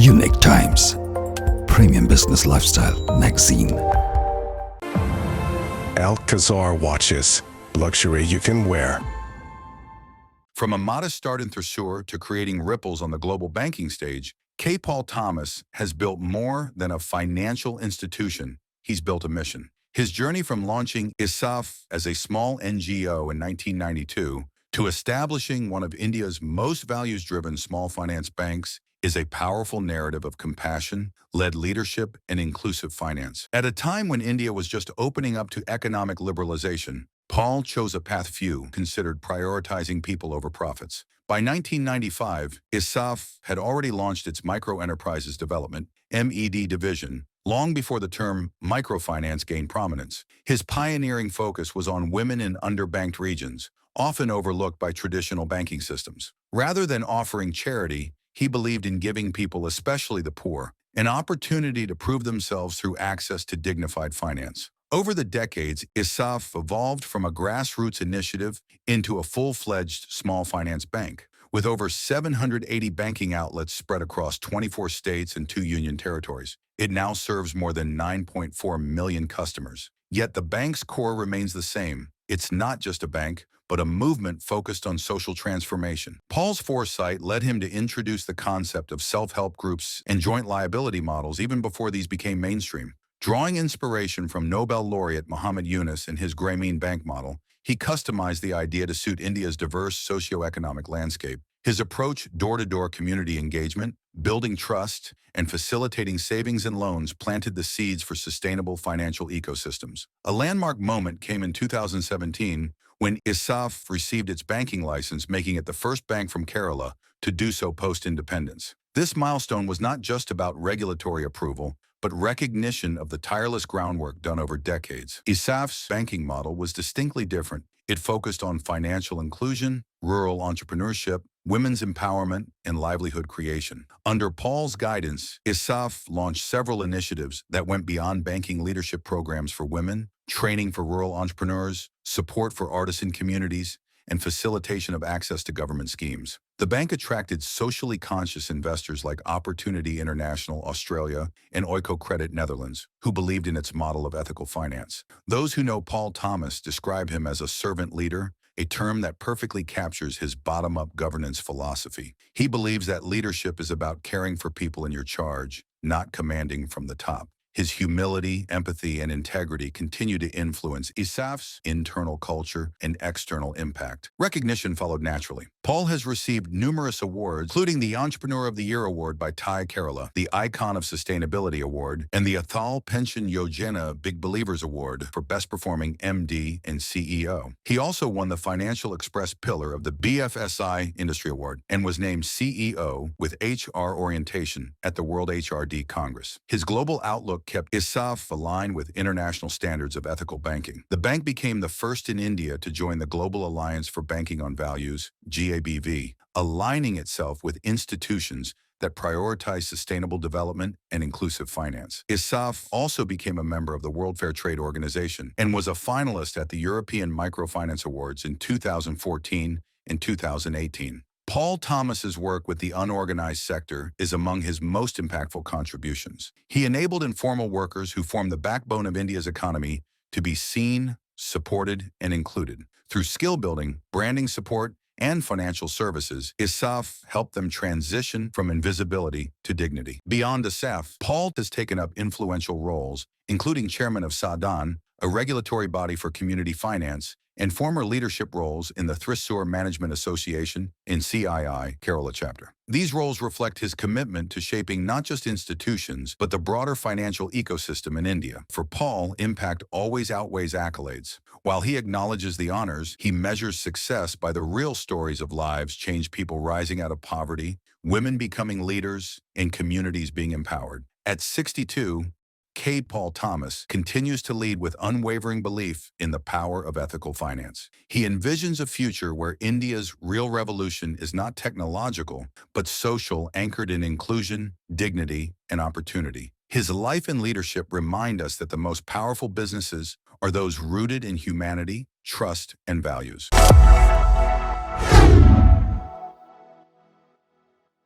Unique Times, Premium Business Lifestyle Magazine. Alcazar watches, luxury you can wear. From a modest start in Thrissur to creating ripples on the global banking stage, K. Paul Thomas has built more than a financial institution. He's built a mission. His journey from launching ESAF as a small NGO in 1992 to establishing one of India's most values-driven small finance banks is a powerful narrative of compassion, led leadership, and inclusive finance. At a time when India was just opening up to economic liberalization, Paul chose a path few considered, prioritizing people over profits. By 1995, ESAF had already launched its Microenterprises Development (MED) division, long before the term microfinance gained prominence. His pioneering focus was on women in underbanked regions, often overlooked by traditional banking systems. Rather than offering charity, he believed in giving people, especially the poor, an opportunity to prove themselves through access to dignified finance. Over the decades, ESAF evolved from a grassroots initiative into a full-fledged small finance bank. With over 780 banking outlets spread across 24 states and 2 union territories, it now serves more than 9.4 million customers. Yet the bank's core remains the same. It's not just a bank, but a movement focused on social transformation. Paul's foresight led him to introduce the concept of self-help groups and joint liability models even before these became mainstream. Drawing inspiration from Nobel laureate Muhammad Yunus and his Grameen Bank model, he customized the idea to suit India's diverse socioeconomic landscape. His approach, door-to-door community engagement, building trust, and facilitating savings and loans planted the seeds for sustainable financial ecosystems. A landmark moment came in 2017 when ESAF received its banking license, making it the first bank from Kerala to do so post-independence. This milestone was not just about regulatory approval, but recognition of the tireless groundwork done over decades. ESAF's banking model was distinctly different. It focused on financial inclusion, rural entrepreneurship, women's empowerment, and livelihood creation. Under Paul's guidance, ESAF launched several initiatives that went beyond banking leadership programs for women, training for rural entrepreneurs, support for artisan communities, and facilitation of access to government schemes. The bank attracted socially conscious investors like Opportunity International Australia and Oiko Credit Netherlands, who believed in its model of ethical finance. Those who know Paul Thomas describe him as a servant leader, a term that perfectly captures his bottom-up governance philosophy. He believes that leadership is about caring for people in your charge, not commanding from the top. His humility, empathy, and integrity continue to influence ESAF's internal culture and external impact. Recognition followed naturally. Paul has received numerous awards, including the Entrepreneur of the Year Award by Thai Kerala, the Icon of Sustainability Award, and the Athal Pension Yojana Big Believers Award for Best Performing MD and CEO. He also won the Financial Express Pillar of the BFSI Industry Award and was named CEO with HR Orientation at the World HRD Congress. His global outlook kept ESAF aligned with international standards of ethical banking. The bank became the first in India to join the Global Alliance for Banking on Values, GABV, aligning itself with institutions that prioritize sustainable development and inclusive finance. ESAF also became a member of the World Fair Trade Organization and was a finalist at the European Microfinance Awards in 2014 and 2018. Paul Thomas's work with the unorganized sector is among his most impactful contributions. He enabled informal workers who form the backbone of India's economy to be seen, supported, and included. Through skill building, branding support, and financial services, ESAF helped them transition from invisibility to dignity. Beyond ESAF, Paul has taken up influential roles, including chairman of SADAN, a regulatory body for community finance, and former leadership roles in the Thrissur Management Association in CII Kerala chapter. These roles reflect his commitment to shaping not just institutions, but the broader financial ecosystem in India. For Paul, impact always outweighs accolades. While he acknowledges the honors, he measures success by the real stories of lives changed, people rising out of poverty, women becoming leaders, and communities being empowered. At 62, K. Paul Thomas continues to lead with unwavering belief in the power of ethical finance. He envisions a future where India's real revolution is not technological, but social, anchored in inclusion, dignity, and opportunity. His life and leadership remind us that the most powerful businesses are those rooted in humanity, trust, and values.